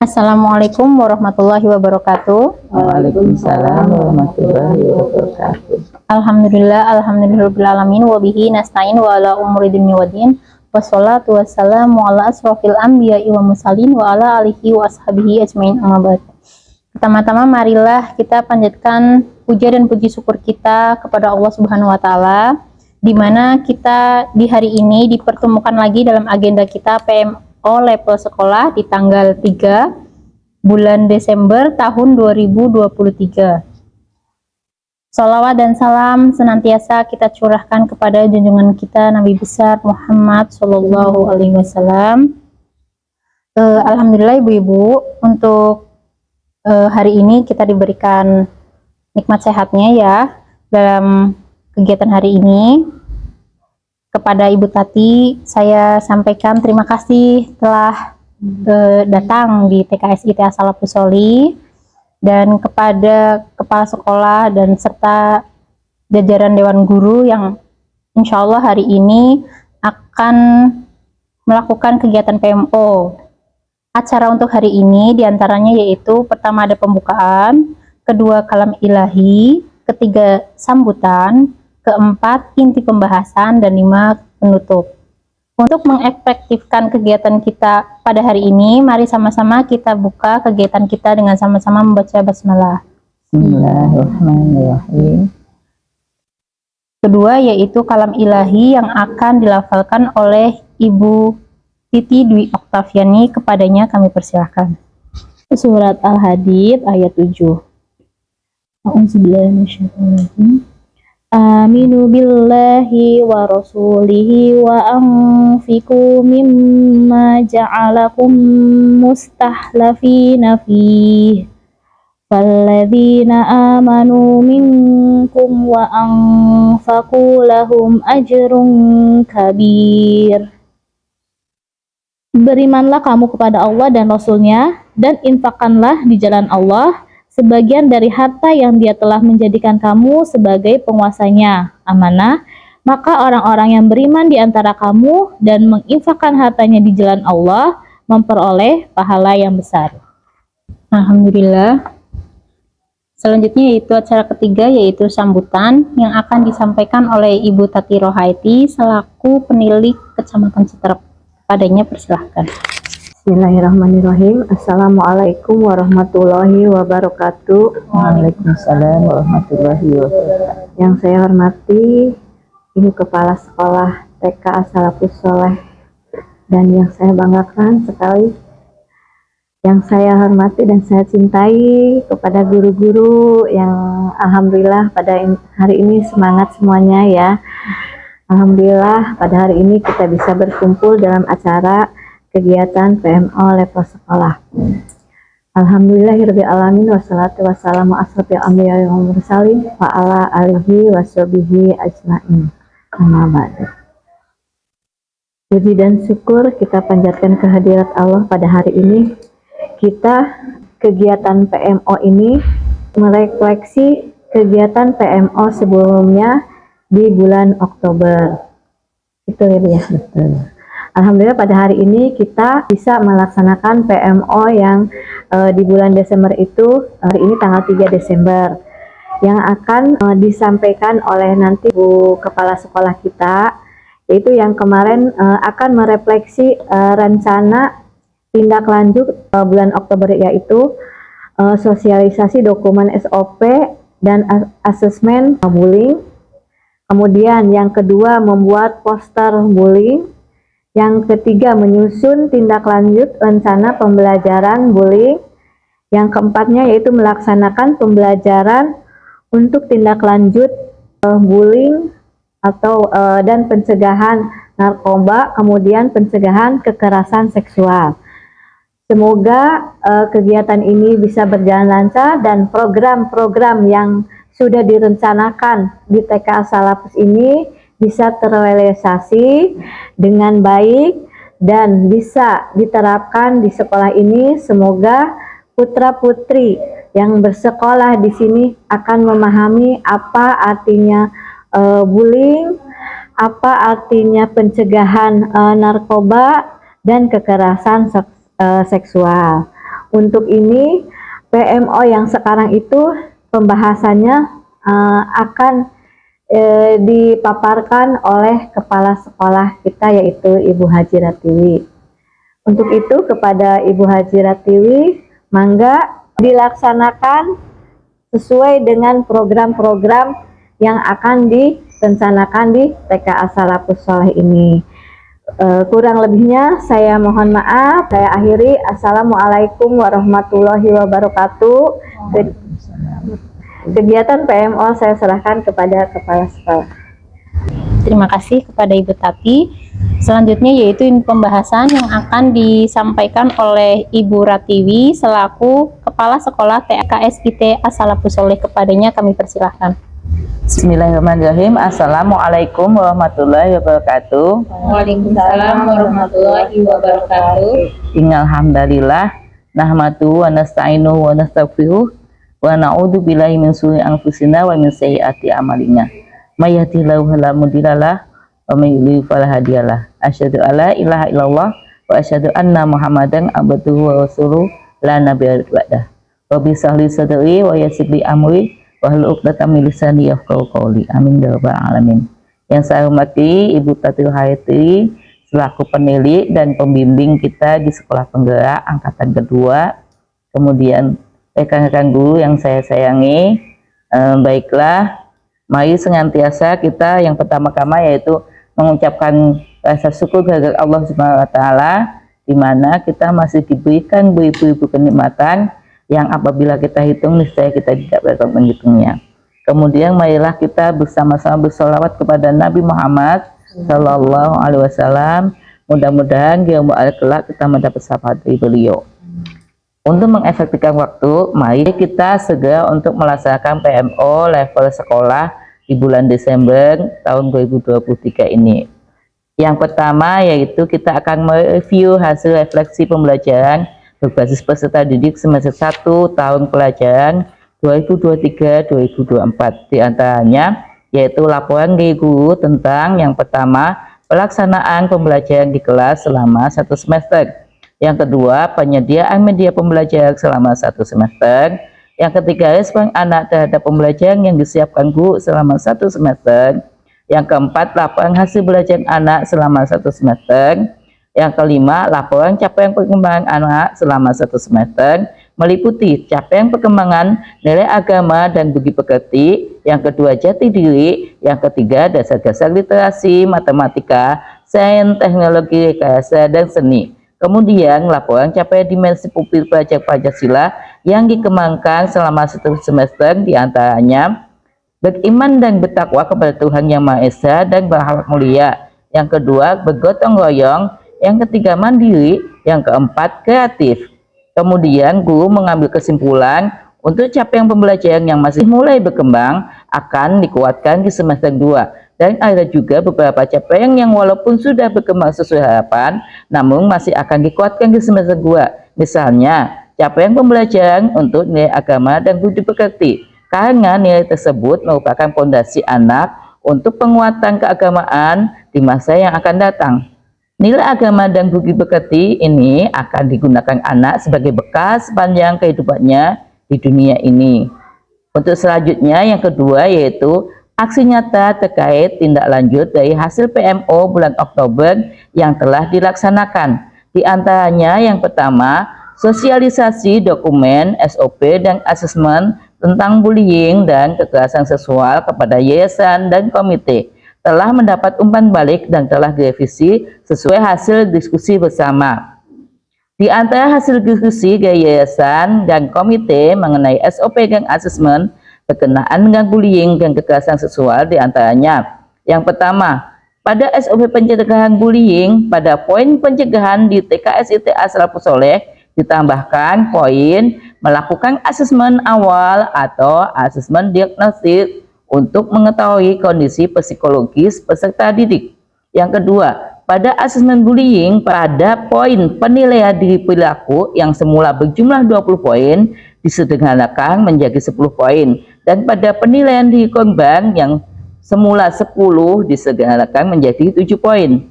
Assalamualaikum warahmatullahi wabarakatuh. Waalaikumsalam warahmatullahi wabarakatuh. Alhamdulillahirobbilalamin wabihi nasta'in wa ala umuri dunya waddin. Wassalatu wassalamu ala asrofil anbiya'i wa mursalin wa ala alihi wa ashabihi ajmain amma ba'd. Pertama-tama marilah kita panjatkan puja dan puji syukur kita kepada Allah Subhanahu wa taala, di mana kita di hari ini dipertemukan lagi dalam agenda kita PMO level sekolah di tanggal 3 bulan Desember tahun 2023. Salawat dan salam senantiasa kita curahkan kepada junjungan kita Nabi besar Muhammad Shallallahu Alaihi Wasallam. Alhamdulillah ibu-ibu, untuk hari ini kita diberikan nikmat sehatnya ya dalam kegiatan hari ini. Kepada Ibu Tati saya sampaikan terima kasih telah datang di TKS ITA Salafus Sholi, dan kepada kepala sekolah dan serta jajaran Dewan Guru yang insya Allah hari ini akan melakukan kegiatan PMO. Acara untuk hari ini diantaranya yaitu pertama ada pembukaan, kedua kalam ilahi, ketiga sambutan, keempat inti pembahasan, dan 5 penutup. Untuk mengefektifkan kegiatan kita pada hari ini, mari sama-sama kita buka kegiatan kita dengan sama-sama membaca basmalah. Bismillahirrahmanirrahim. Kedua yaitu kalam ilahi yang akan dilafalkan oleh Ibu Titi Dwi Oktaviani. Kepadanya kami persilahkan. Surat Al-Hadid ayat 7. A'udzubillahi Aminu billahi wa rasulihi wa anfiqu mimma ja'alakum mustahlafina fihi falladzina amanu minkum wa anfaqu lahum ajrun kabir. Berimanlah kamu kepada Allah dan Rasulnya, dan infakkanlah di jalan Allah sebagian dari harta yang Dia telah menjadikan kamu sebagai penguasanya, amanah. Maka orang-orang yang beriman di antara kamu dan menginfakkan hartanya di jalan Allah memperoleh pahala yang besar. Alhamdulillah. Selanjutnya yaitu acara ketiga yaitu sambutan yang akan disampaikan oleh Ibu Tati Rohaiti selaku penilik Kecamatan Citerep. Padanya persilahkan. Bismillahirrahmanirrahim. Assalamualaikum warahmatullahi wabarakatuh. Waalaikumsalam warahmatullahi wabarakatuh. Yang saya hormati Ibu Kepala Sekolah TK Salafus Sholeh, dan yang saya banggakan sekali, yang saya hormati dan saya cintai kepada guru-guru yang alhamdulillah pada hari ini semangat semuanya ya. Alhamdulillah pada hari ini kita bisa berkumpul dalam acara kegiatan PMO level sekolah. Alhamdulillahirabbil alamin wassalatu wassalamu asrofil anbiya'i wal mursalin wa ala alihi washabihi ajmain. Amma ba'du. Puji dan syukur kita panjatkan kehadirat Allah pada hari ini. Kita kegiatan PMO ini merefleksi kegiatan PMO sebelumnya di bulan Oktober. Itu ya Bu ya. Betul. Alhamdulillah pada hari ini kita bisa melaksanakan PMO yang di bulan Desember itu, hari ini tanggal 3 Desember, yang akan disampaikan oleh nanti Bu Kepala Sekolah kita, yaitu yang kemarin akan merefleksi rencana tindak lanjut bulan Oktober, yaitu sosialisasi dokumen SOP dan asesmen bullying. Kemudian yang kedua membuat poster bullying. Yang ketiga menyusun tindak lanjut rencana pembelajaran bullying. Yang keempatnya yaitu melaksanakan pembelajaran untuk tindak lanjut bullying atau dan pencegahan narkoba, kemudian pencegahan kekerasan seksual. Semoga kegiatan ini bisa berjalan lancar dan program-program yang sudah direncanakan di TK Salafus ini bisa terrealisasi dengan baik dan bisa diterapkan di sekolah ini. Semoga putra-putri yang bersekolah di sini akan memahami apa artinya bullying, apa artinya pencegahan narkoba dan kekerasan seksual. Untuk ini PMO yang sekarang itu pembahasannya akan dipaparkan oleh kepala sekolah kita, yaitu Ibu Haji Ratiwi. Untuk itu kepada Ibu Haji Ratiwi, mangga dilaksanakan sesuai dengan program-program yang akan direncanakan di TK As-Salafus Sholeh ini. Kurang lebihnya saya mohon maaf. Saya akhiri. Assalamualaikum warahmatullahi wabarakatuh. Kegiatan PMO saya serahkan kepada kepala sekolah. Terima kasih kepada Ibu Tati. Selanjutnya yaitu pembahasan yang akan disampaikan oleh Ibu Ratiwi selaku Kepala Sekolah TK SIT As-Salafus Sholeh. Kepadanya kami persilahkan. Bismillahirrahmanirrahim. Assalamualaikum warahmatullahi wabarakatuh. Waalaikumsalam warahmatullahi wabarakatuh. Innal hamdalillah nahmadu wa nasta'inu wa nastaghfiruh wa na'udzu billahi min syururi anfusina wa min sayyiati a'malina. May yahdihillahu fala mudhillalah wa may yudhlil fala hadiyalah. Asyhadu alla ilaha illallah wa asyhadu anna Muhammadan abduhu wa rasuluh la nabiyya ba'dah. Wa bi sahli sadri wa yassir li amri wahlul 'uqdatam min lisani yafqahu qawli. Amin ya rabbal alamin. Yang saya hormati Ibu Tati Hayati selaku pendidik dan pembimbing kita di Sekolah Penggerak angkatan kedua, kemudian rekan-rekan guru yang saya sayangi, baiklah, mari senantiasa kita yang pertama-tama yaitu mengucapkan rasa syukur kepada Allah Subhanahu wa Ta'ala, di mana kita masih diberikan beribu-ribu kenikmatan yang apabila kita hitung niscaya kita tidak dapat menghitungnya. Kemudian marilah kita bersama-sama bersolawat kepada Nabi Muhammad Sallallahu Alaihi Wasallam. Mudah-mudahan di yaumul kelak kita mendapat syafaat dari beliau. Untuk mengefektifkan waktu, mari kita segera untuk melaksanakan PMO level sekolah di bulan Desember tahun 2023 ini. Yang pertama yaitu kita akan mereview hasil refleksi pembelajaran berbasis peserta didik semester 1 tahun pelajaran 2023-2024. Di antaranya yaitu laporan dari guru tentang yang pertama pelaksanaan pembelajaran di kelas selama 1 semester. Yang kedua, penyediaan media pembelajaran selama 1 semester. Yang ketiga, respon anak terhadap pembelajaran yang disiapkan guru selama 1 semester. Yang keempat, laporan hasil belajar anak selama 1 semester. Yang kelima, laporan capaian perkembangan anak selama 1 semester, meliputi capaian perkembangan nilai agama dan budi pekerti. Yang kedua, jati diri. Yang ketiga, dasar-dasar literasi, matematika, sains, teknologi, rekayasa, dan seni. Kemudian laporan capaian dimensi pupil belajar Pancasila yang dikembangkan selama 1 semester, diantaranya beriman dan bertakwa kepada Tuhan Yang Maha Esa dan berakhlak mulia. Yang kedua, bergotong royong. Yang ketiga, mandiri. Yang keempat, kreatif. Kemudian guru mengambil kesimpulan untuk capaian pembelajaran yang masih mulai berkembang akan dikuatkan di semester 2. Dan ada juga beberapa capaian yang walaupun sudah berkembang sesuai harapan, namun masih akan dikuatkan di semester 2. Misalnya, capaian pembelajaran untuk nilai agama dan budi pekerti, karena nilai tersebut merupakan fondasi anak untuk penguatan keagamaan di masa yang akan datang. Nilai agama dan budi pekerti ini akan digunakan anak sebagai bekas sepanjang kehidupannya di dunia ini. Untuk selanjutnya, yang kedua yaitu aksi nyata terkait tindak lanjut dari hasil PMO bulan Oktober yang telah dilaksanakan. Di antaranya yang pertama, sosialisasi dokumen, SOP, dan asesmen tentang bullying dan kekerasan seksual kepada yayasan dan komite telah mendapat umpan balik dan telah direvisi sesuai hasil diskusi bersama. Di antara hasil diskusi dari yayasan dan komite mengenai SOP dan asesmen berkenaan dengan bullying dan kekerasan seksual diantaranya. Yang pertama, pada SOP pencegahan bullying, pada poin pencegahan di TKSIT As-Salafus Sholeh ditambahkan poin melakukan asesmen awal atau asesmen diagnostik untuk mengetahui kondisi psikologis peserta didik. Yang kedua, pada asesmen bullying pada poin penilaian diri perilaku yang semula berjumlah 20 poin disederhanakan menjadi 10 poin. Dan pada penilaian diri korban yang semula 10 disederhanakan menjadi 7 poin.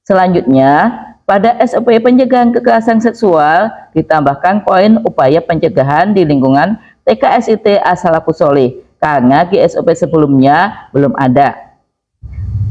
Selanjutnya, Pada SOP pencegahan kekerasan seksual, ditambahkan poin upaya pencegahan di lingkungan TKSIT As-Salafus Sholeh, karena di SOP sebelumnya belum ada.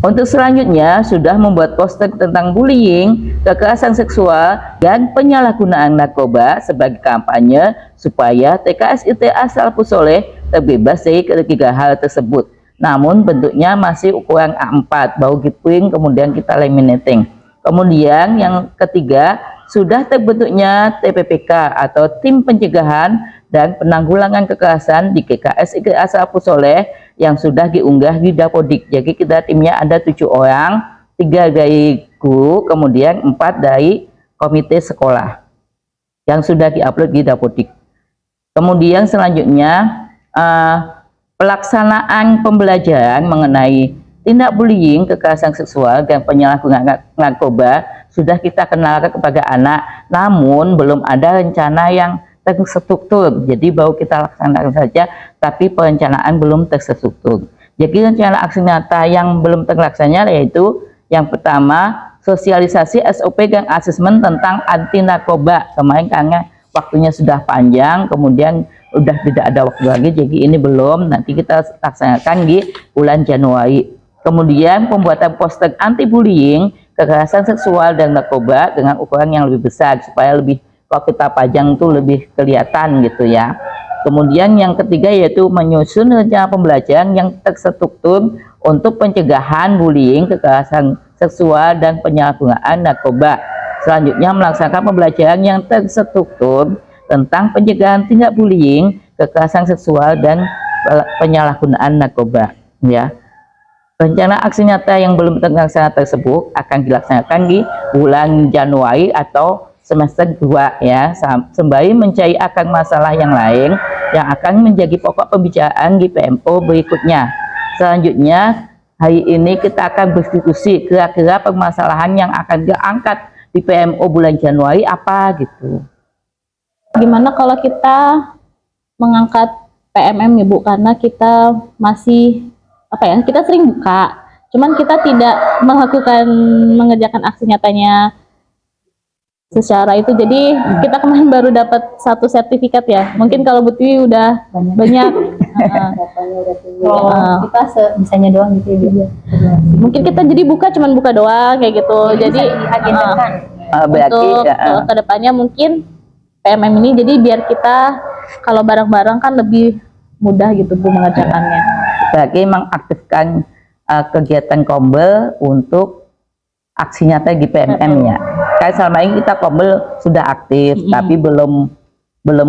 Untuk selanjutnya, sudah membuat poster tentang bullying, kekerasan seksual, dan penyalahgunaan narkoba sebagai kampanye supaya TKSIT As-Salafus Sholeh terbebas dari ketiga hal tersebut. Namun bentuknya masih ukuran A4, bau giping, kemudian kita laminating. Kemudian yang ketiga, sudah terbentuknya TPPK atau Tim Pencegahan dan Penanggulangan Kekerasan di TKSIT As-Salafus Sholeh yang sudah diunggah di Dapodik. Jadi kita timnya ada 7 orang, 3 dari guru, kemudian 4 dari komite sekolah yang sudah diupload di Dapodik. Kemudian selanjutnya pelaksanaan pembelajaran mengenai tindak bullying, kekerasan seksual, dan penyalahgunaan narkoba sudah kita kenalkan kepada anak, namun belum ada rencana yang terstruktur. Jadi baru kita laksanakan saja, tapi perencanaan belum terstruktur. Jadi rencana aksi nyata yang belum terlaksana yaitu yang pertama, sosialisasi SOP dan asesmen tentang anti narkoba. Kemarin karena waktunya sudah panjang, kemudian udah tidak ada waktu lagi, jadi ini belum, nanti kita laksanakan di bulan Januari. Kemudian pembuatan poster anti bullying, kekerasan seksual dan narkoba dengan ukuran yang lebih besar supaya lebih, kalau kita pajang itu lebih kelihatan gitu ya. Kemudian yang ketiga yaitu menyusun rencana pembelajaran yang terstruktur untuk pencegahan bullying, kekerasan seksual dan penyalahgunaan narkoba. Selanjutnya melaksanakan pembelajaran yang terstruktur tentang pencegahan tindak bullying, kekerasan seksual dan penyalahgunaan narkoba ya. Rencana aksi nyata yang belum terlaksana tersebut akan dilaksanakan di bulan Januari atau semester 2 ya, sembari mencari akar masalah yang lain yang akan menjadi pokok pembicaraan di PMO berikutnya. Selanjutnya, hari ini kita akan berdiskusi kira-kira permasalahan yang akan diangkat di PMO bulan Januari apa gitu. Gimana kalau kita mengangkat PMM ya Bu, karena kita masih kita sering buka, cuman kita tidak mengerjakan aksi nyatanya secara itu. Jadi kita kemarin baru dapat 1 sertifikat ya. Mungkin kalau Bu Tiwi udah banyak. Kita sebisanya doang gitu ya. Mungkin kita jadi cuman buka doang kayak gitu. Jadi diagendakan. untuk kedepannya mungkin PMM ini jadi biar kita kalau bareng-bareng kan lebih mudah gitu Bu mengerjakannya. Bagi mengaktifkan kegiatan Kombel untuk aksi nyata di PMM ya. Kayak selama ini kita Kombel sudah aktif, tapi belum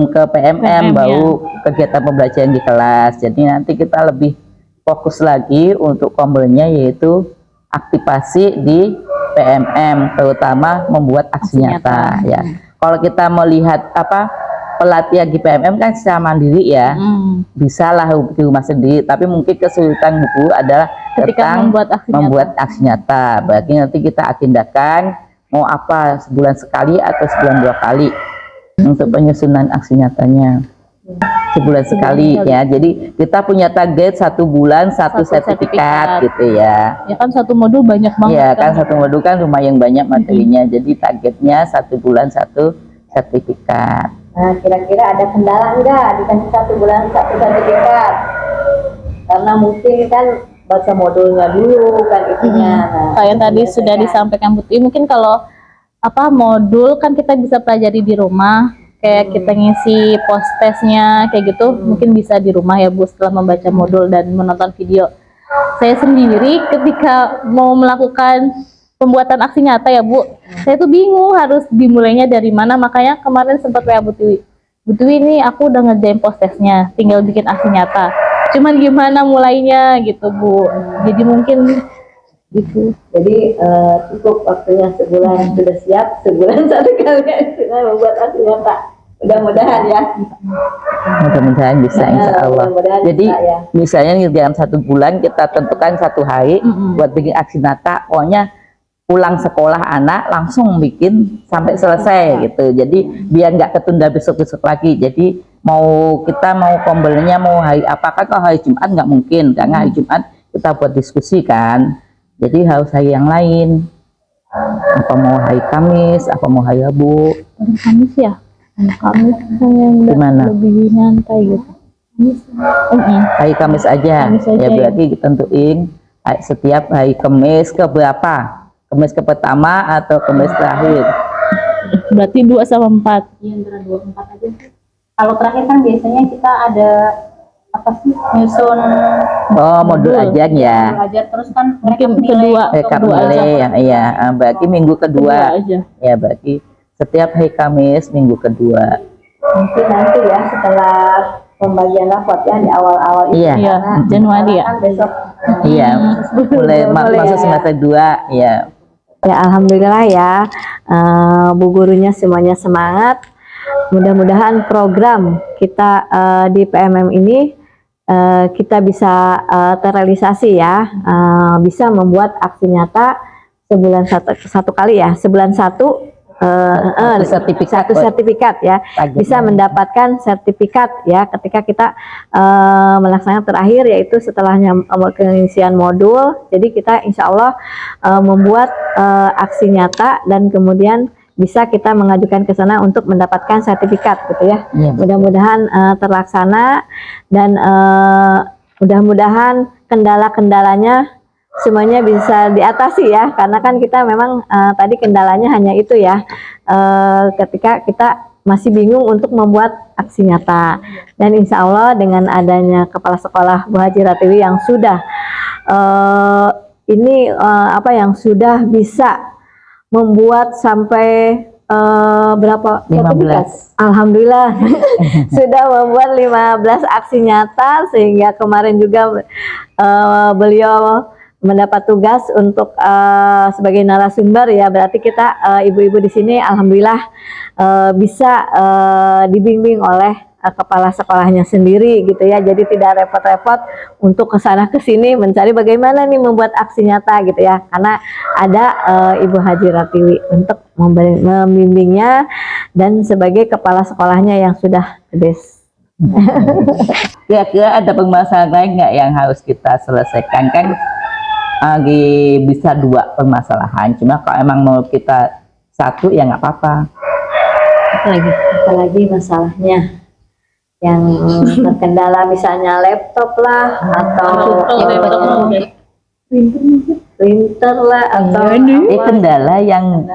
ke PMM, baru kegiatan pembelajaran di kelas. Jadi nanti kita lebih fokus lagi untuk Kombelnya yaitu aktivasi di PMM, terutama membuat aksi nyata ya. Kalau kita melihat pelatihan di PMM kan secara mandiri ya, bisa lah di rumah sendiri, tapi mungkin kesulitan buku adalah ketika membuat aksi nyata. Berarti nanti kita agendakan mau apa, sebulan sekali atau sebulan 2 kali untuk penyusunan aksi nyatanya. Sebulan sekali ya, jadi kita punya target 1 bulan 1 sertifikat gitu ya. Ya kan 1 modul banyak banget. Ya kan 1 modul kan lumayan banyak materinya, jadi targetnya 1 bulan 1 sertifikat. Nah, kira-kira ada kendala enggak dikasih 1 bulan 1 sertifikat? Karena mungkin kan baca modulnya dulu kan itunya. Nah, kayak tadi sudah disampaikan Bu Tiwi, mungkin kalau modul kan kita bisa pelajari di rumah, kayak kita ngisi post testnya kayak gitu, mungkin bisa di rumah ya Bu setelah membaca modul dan menonton video. Saya sendiri ketika mau melakukan pembuatan aksi nyata ya Bu, saya tuh bingung harus dimulainya dari mana, makanya kemarin sempat WA Bu Tiwi. Bu Tiwi ini aku udah ngerjain post testnya, tinggal bikin aksi nyata. Cuman gimana mulainya gitu Bu. Jadi mungkin gitu. Jadi cukup waktunya sebulan sudah siap, sebulan 1 kali sudah membuat aksi nyata. Mudah-mudahan ya. Mudah-mudahan bisa insya Allah. Jadi ya. misalnya dalam 1 bulan kita tentukan 1 hari buat bikin aksi nyata, pokoknya pulang sekolah anak langsung bikin sampai selesai gitu. Jadi biar nggak ketunda besok-besok lagi. Jadi kita mau Kombelnya mau hari apakah, kalau hari Jumat nggak mungkin karena hari Jumat kita buat diskusi kan. Jadi harus hari yang lain. Apa mau hari Kamis, apa mau hari Rabu? Hari Kamis ya. Kamis kan yang Gimana? lebih nyantai gitu. Hari Kamis aja. Kamis aja, Ya berarti tentuin setiap hari Kamis ke berapa? Kamis ke pertama atau Kamis terakhir? Berarti 2 sama 4. Iya, antara 2 4 aja. Kalau terakhir kan biasanya kita ada apa sih, nyusun Oh, modul aja ya. belajar, terus kan Mungkin rekap nilai kedua. untuk Rekap Kedua nilai aja. ya, iya. Berarti minggu Kedua kedua. aja. Ya berarti setiap hari Kamis minggu kedua. Mungkin nanti ya setelah pembagian rapot ya di awal-awal itu. Iya. Iya, Januari ya. Kan besok Iya, mulai Boleh masuk ya. semester 2 ya. ya alhamdulillah ya, Bu gurunya semuanya semangat. Mudah-mudahan program kita di PMM ini kita bisa terrealisasi ya, bisa membuat aksi nyata sebulan satu kali ya, sebulan satu Satu sertifikat. sertifikat ya, Targetnya. bisa mendapatkan sertifikat ya ketika kita melaksanakan terakhir, yaitu setelahnya pengisian modul. Jadi kita insya Allah membuat aksi nyata dan kemudian bisa kita mengajukan ke sana untuk mendapatkan sertifikat gitu ya. Iya. Mudah-mudahan terlaksana dan mudah-mudahan kendala-kendalanya semuanya bisa diatasi ya, karena kan kita memang tadi kendalanya hanya itu ya, ketika kita masih bingung untuk membuat aksi nyata. Dan insya Allah dengan adanya kepala sekolah Bu Haji Ratiwi yang sudah yang sudah bisa membuat sampai berapa 15. Alhamdulillah sudah membuat 15 aksi nyata, sehingga kemarin juga beliau mendapat tugas untuk sebagai narasumber ya. Berarti kita ibu-ibu di sini alhamdulillah bisa dibimbing oleh kepala sekolahnya sendiri gitu ya. Jadi tidak repot-repot untuk kesana kesini mencari bagaimana nih membuat aksi nyata gitu ya, karena ada Ibu Haji Ratiwi untuk membimbingnya dan sebagai kepala sekolahnya yang sudah the best. Kira-kira ada permasalahan lain nggak yang harus kita selesaikan? Kan bisa 2 permasalahan, cuma kalau emang mau kita satu ya nggak apa-apa. Apalagi masalahnya yang terkendala, misalnya laptop lah atau printer lah atau Kendala yang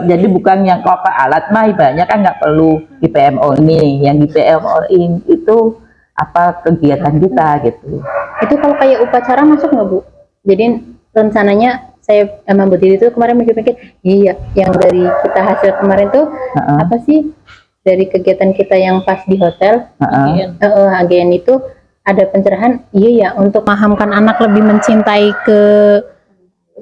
jadi bukan yang kalau ke alat mah ibaratnya kan nggak perlu di PMO ini, yang di PMO ini itu apa kegiatan kita gitu. itu kalau kayak upacara masuk nggak Bu? Jadi rencananya saya sama Bu Titi itu kemarin mikir-mikir, iya yang dari kita hasil kemarin tuh apa sih, dari kegiatan kita yang pas di hotel, AGN itu ada pencerahan, iya ya, untuk pahamkan anak lebih mencintai ke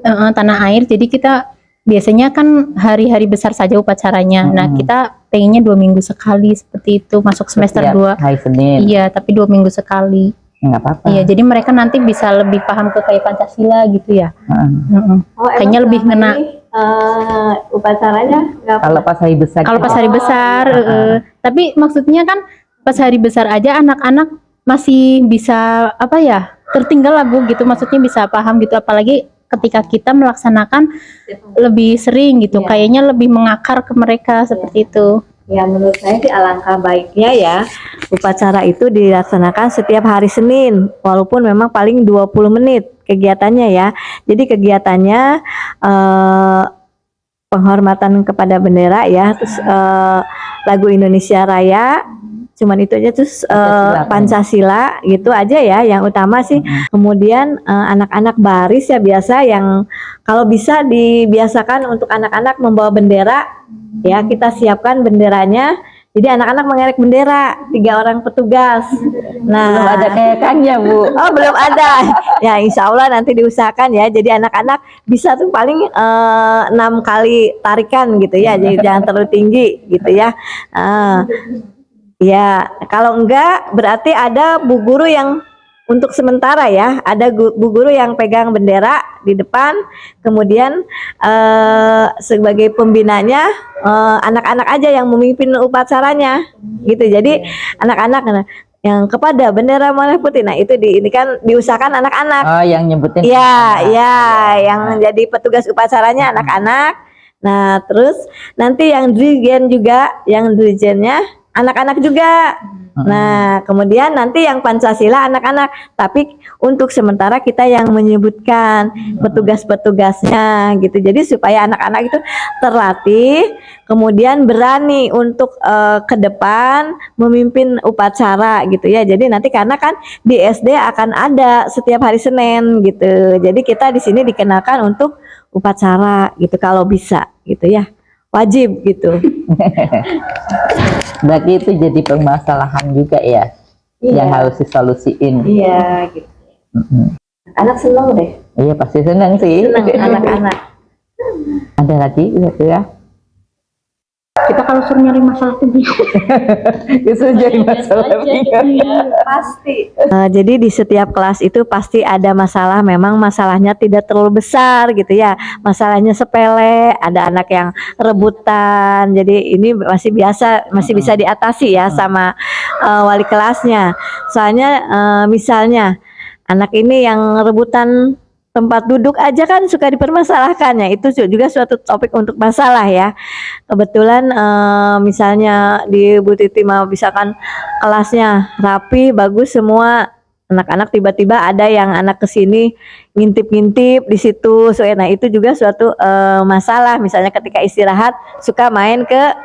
tanah air. Jadi kita biasanya kan hari-hari besar saja upacaranya. Nah kita pengennya 2 minggu sekali seperti itu, masuk semester 2. Hari Senin. Iya, tapi 2 minggu sekali. Nggak apa-apa. Iya, jadi mereka nanti bisa lebih paham ke kayak Pancasila gitu ya. Kayaknya lebih ngena. Upacaranya Kalau pas hari besar. Kalau pas hari besar, tapi maksudnya kan pas hari besar aja anak-anak masih bisa apa ya, tertinggal lah Bu gitu. Maksudnya bisa paham gitu, apalagi ketika kita melaksanakan lebih sering gitu, kayaknya lebih mengakar ke mereka seperti itu. Ya, menurut saya sih alangkah baiknya ya upacara itu dilaksanakan setiap hari Senin, walaupun memang paling 20 menit kegiatannya ya. Jadi kegiatannya penghormatan kepada bendera ya, terus lagu Indonesia Raya, cuman itu aja, terus Pancasila gitu aja ya yang utama sih. Kemudian anak-anak baris ya, biasa yang kalau bisa dibiasakan untuk anak-anak membawa bendera ya, kita siapkan benderanya. Jadi anak-anak mengerek bendera, 3 orang petugas. Nah, Belum ada kerekannya Bu. oh belum ada. Ya insya Allah nanti diusahakan ya. Jadi anak-anak bisa tuh paling 6 kali tarikan gitu ya. Jadi jangan terlalu tinggi gitu ya. Ya kalau enggak berarti ada bu guru yang untuk sementara ya, ada bu guru yang pegang bendera di depan, kemudian sebagai pembinanya anak-anak aja yang memimpin upacaranya gitu. Jadi anak-anak yang kepada bendera merah putih. Nah, itu ini kan diusahakan anak-anak. Oh, yang nyebutin Ya, anak-anak. ya, yang jadi petugas upacaranya anak-anak. Nah, terus nanti yang dirijennya anak-anak juga. Nah, kemudian nanti yang Pancasila anak-anak. Tapi untuk sementara kita yang menyebutkan petugas-petugasnya gitu. Jadi supaya anak-anak itu terlatih, kemudian berani untuk ke depan memimpin upacara gitu ya. Jadi nanti karena kan di SD akan ada setiap hari Senin gitu. Jadi kita di sini dikenalkan untuk upacara gitu kalau bisa gitu ya. Wajib gitu. Berarti itu jadi permasalahan juga ya, yang harus disolusiin. Iya gitu. Anak seneng deh. Iya pasti senang sih. Seneng anak-anak. Ada lagi gitu ya? Kita kalau suruh nyari masalah tuh bingung. Itu jadi masalah. Pasti. Jadi di setiap kelas itu pasti ada masalah. Memang masalahnya tidak terlalu besar gitu ya. Masalahnya sepele. Ada anak yang rebutan. Jadi ini masih biasa, masih bisa diatasi ya sama wali kelasnya. Soalnya misalnya anak ini yang rebutan tempat duduk aja kan suka dipermasalahkannya. Itu juga suatu topik untuk masalah ya. Kebetulan misalnya di Bu Titi mau misalkan kelasnya rapi bagus semua, anak-anak tiba-tiba ada yang anak kesini ngintip-ngintip di situ. Nah itu juga suatu masalah. Misalnya ketika istirahat suka main ke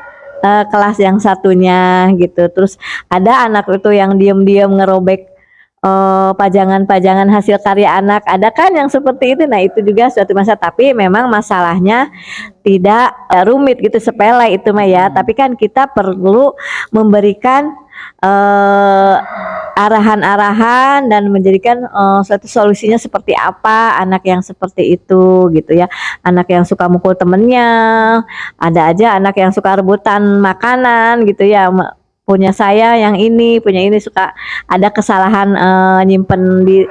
kelas yang satunya gitu. Terus ada anak itu yang diam-diam ngerobek pajangan-pajangan hasil karya anak, ada kan yang seperti itu. Nah itu juga suatu masalah, tapi memang masalahnya tidak rumit gitu, sepele itu mah ya. Tapi kan kita perlu memberikan arahan-arahan dan menjadikan suatu solusinya seperti apa anak yang seperti itu gitu ya. Anak yang suka mukul temennya, ada aja anak yang suka rebutan makanan gitu ya, punya saya yang ini, punya ini, suka ada kesalahan nyimpen di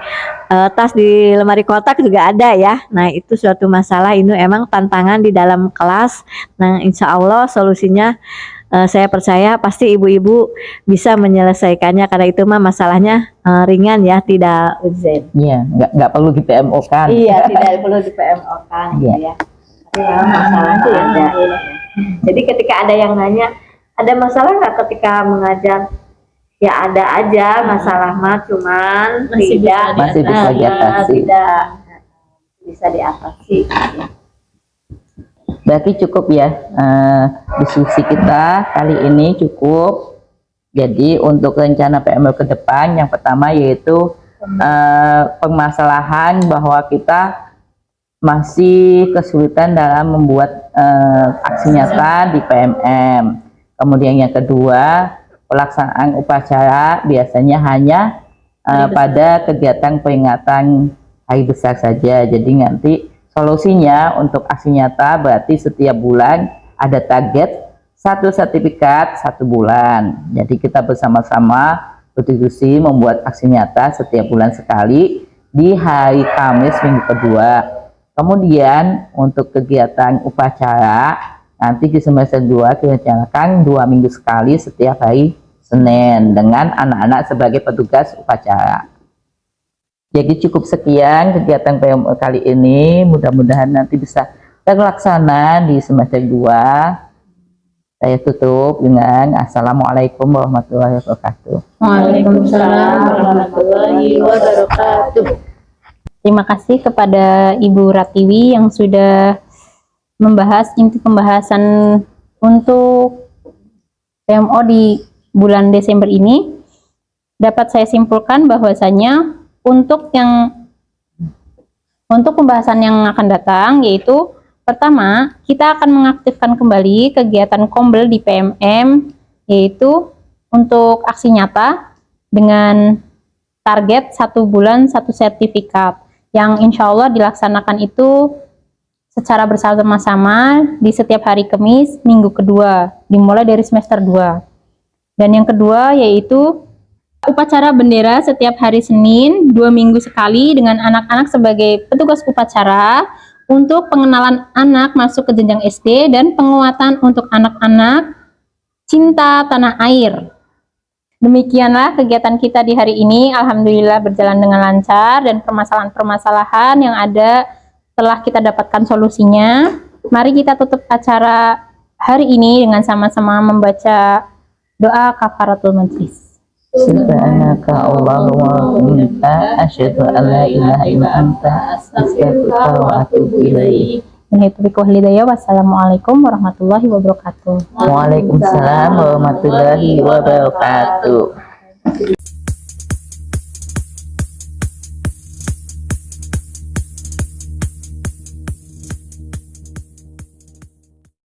tas di lemari kotak juga ada ya. Nah itu suatu masalah, ini emang tantangan di dalam kelas. Nah insya Allah solusinya saya percaya pasti ibu-ibu bisa menyelesaikannya, karena itu mah masalahnya ringan ya, tidak urgent. Iya, nggak perlu di PMO kan. Iya, tidak perlu di PMO kan gitu ya. Tapi memang masalahnya ada. Jadi ketika ada yang nanya, ada masalah nggak ketika mengajar? Ya ada aja masalah mah, cuman Masih masih bisa diatasi. tidak bisa diatasi. Berarti cukup ya, diskusi kita kali ini cukup. Jadi untuk rencana PMO ke depan, yang pertama yaitu permasalahan bahwa kita masih kesulitan dalam membuat aksi nyata di PMM. Kemudian yang kedua, pelaksanaan upacara biasanya hanya pada kegiatan peringatan hari besar saja. Jadi nanti solusinya untuk aksi nyata berarti setiap bulan ada target 1 sertifikat 1 bulan. Jadi kita bersama-sama berdiskusi membuat aksi nyata setiap bulan sekali di hari Kamis minggu kedua. Kemudian untuk kegiatan upacara nanti di semester 2 direncanakan 2 minggu sekali setiap hari Senin dengan anak-anak sebagai petugas upacara. Jadi cukup sekian kegiatan PMO kali ini, mudah-mudahan nanti bisa terlaksana di semester 2. Saya tutup dengan Assalamualaikum warahmatullahi wabarakatuh. Waalaikumsalam warahmatullahi wabarakatuh. Terima kasih kepada Ibu Ratiwi yang sudah membahas inti pembahasan untuk PMO di bulan Desember ini. Dapat saya simpulkan bahwasanya untuk pembahasan yang akan datang, yaitu pertama, kita akan mengaktifkan kembali kegiatan Kombel di PMM, yaitu untuk aksi nyata dengan target 1 bulan 1 sertifikat, yang insya Allah dilaksanakan itu secara bersama-sama di setiap hari Kamis minggu kedua, dimulai dari semester 2. Dan yang kedua yaitu upacara bendera setiap hari Senin 2 minggu sekali dengan anak-anak sebagai petugas upacara untuk pengenalan anak masuk ke jenjang SD dan penguatan untuk anak-anak cinta tanah air. Demikianlah kegiatan kita di hari ini. Alhamdulillah berjalan dengan lancar dan permasalahan-permasalahan yang ada telah kita dapatkan solusinya. Mari kita tutup acara hari ini dengan sama-sama membaca doa kafaratul majlis. Subhanaka Allahumma wa bihamdika asyhadu an la ilaha illa anta astaghfiruka wa atubu ilaik. Wassalamualaikum warahmatullahi wabarakatuh. Waalaikumsalam warahmatullahi wabarakatuh.